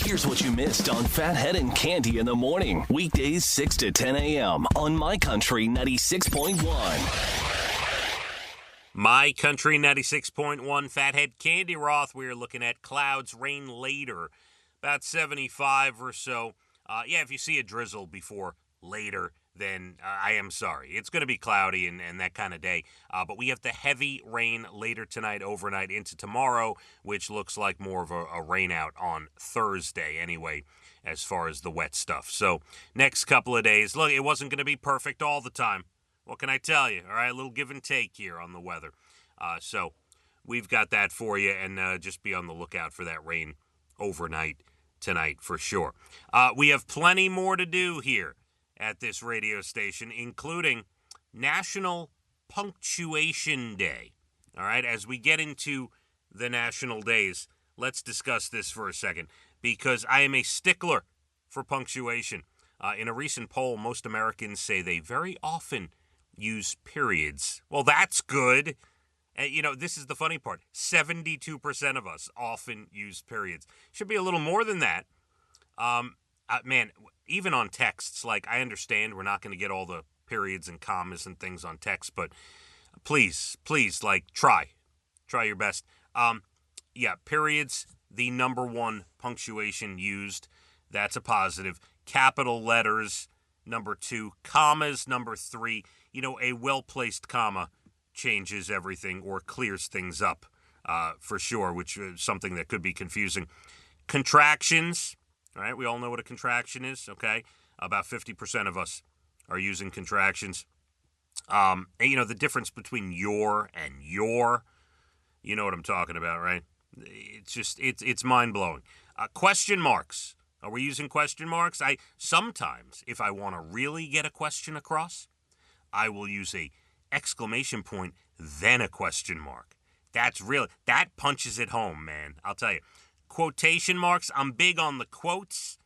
Here's what you missed on Phathead and Cande in the morning. Weekdays 6 to 10 a.m. on My Country 96.1. My Country 96.1, Phathead, Cande Roth. We're looking at clouds, rain later, about 75 or so. If you see a drizzle before later, then I am sorry. It's going to be cloudy and that kind of day. But we have the heavy rain later tonight, overnight into tomorrow, which looks like more of a rain out on Thursday anyway, as far as the wet stuff. So next couple of days, look, it wasn't going to be perfect all the time. What can I tell you? All right, a little give and take here on the weather. So we've got that for you, and just be on the lookout for that rain overnight tonight for sure. We have plenty more to do here at this radio station, including National Punctuation Day. All right, as we get into the national days, let's discuss this for a second, because I am a stickler for punctuation. In a recent poll, most Americans say they very often use periods. Well, that's good. This is the funny part. 72% of us often use periods. Should be a little more than that. Man, even on texts, like, I understand we're not going to get all the periods and commas and things on text, but please, like, try your best. Periods, the number one punctuation used. That's a positive. Capital letters, number 2. Commas, number 3. A well-placed comma changes everything or clears things up, for sure, which is something that could be confusing. Contractions, all right, we all know what a contraction is, okay? About 50% of us are using contractions. The difference between your and your, you know what I'm talking about, right? It's mind-blowing. Question marks. Are we using question marks? Sometimes, if I want to really get a question across, I will use a exclamation point, then a question mark. That punches it home, man. I'll tell you. Quotation marks, I'm big on the quotes,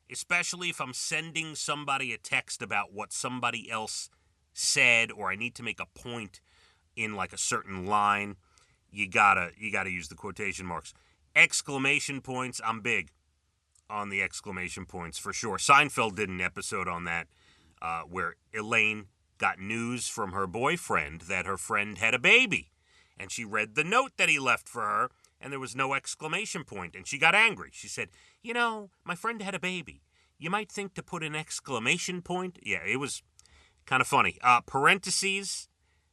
especially if I'm sending somebody a text about what somebody else said, or I need to make a point in like a certain line. You gotta use the quotation marks. Exclamation points, I'm big on the exclamation points for sure. Seinfeld did an episode on that where Elaine got news from her boyfriend that her friend had a baby, and she read the note that he left for her, and there was no exclamation point, and she got angry. She said, my friend had a baby. You might think to put an exclamation point. Yeah, it was kind of funny. Parentheses,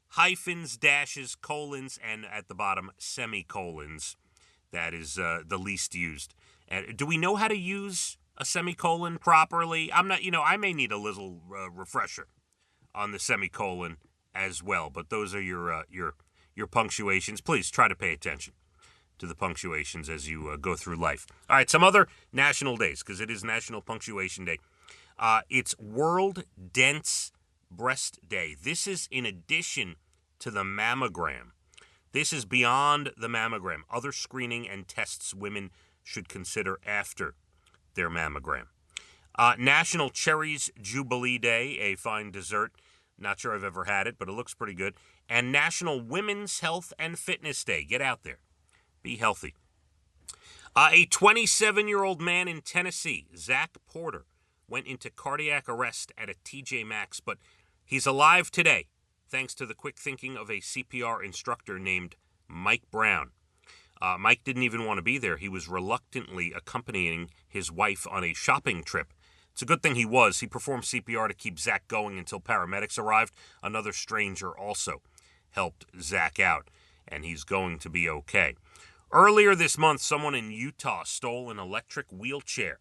hyphens, dashes, colons, and at the bottom, semicolons. That is the least used. Do we know how to use a semicolon properly? I'm not, I may need a little refresher on the semicolon as well, but those are your punctuations. Please try to pay attention to the punctuations as you go through life. All right, some other national days, because it is National Punctuation Day. It's World Dense Breast Day. This is in addition to the mammogram. This is beyond the mammogram. Other screening and tests women should consider after their mammogram. National Cherries Jubilee Day, a fine dessert. Not sure I've ever had it, but it looks pretty good. And National Women's Health and Fitness Day. Get out there. Be healthy. A 27-year-old man in Tennessee, Zach Porter, went into cardiac arrest at a TJ Maxx, but he's alive today, thanks to the quick thinking of a CPR instructor named Mike Brown. Mike didn't even want to be there. He was reluctantly accompanying his wife on a shopping trip. It's a good thing he was. He performed CPR to keep Zach going until paramedics arrived. Another stranger also helped Zach out, and he's going to be okay. Earlier this month, someone in Utah stole an electric wheelchair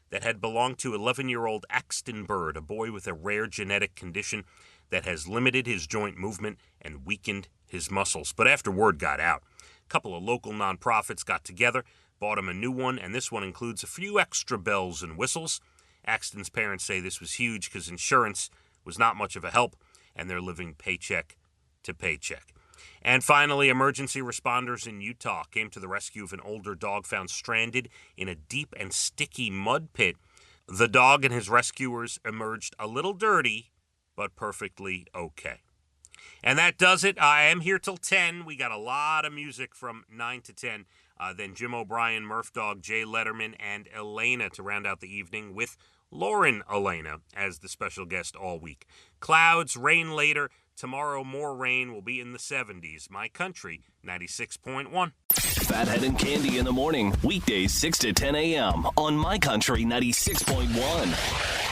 that had belonged to 11-year-old Axton Bird, a boy with a rare genetic condition that has limited his joint movement and weakened his muscles. But after word got out, a couple of local nonprofits got together, bought him a new one, and this one includes a few extra bells and whistles. Axton's parents say this was huge because insurance was not much of a help, and they're living paycheck to paycheck. And finally, emergency responders in Utah came to the rescue of an older dog found stranded in a deep and sticky mud pit. The dog and his rescuers emerged a little dirty, but perfectly okay. And that does it. I am here till 10. We got a lot of music from 9 to 10. Then Jim O'Brien, Murph Dog, Jay Letterman, and Elena to round out the evening with Lauren Elena as the special guest all week. Clouds, rain later. Tomorrow, more rain, will be in the 70s. My Country, 96.1. Phathead and Cande in the morning, weekdays 6 to 10 a.m. on My Country 96.1.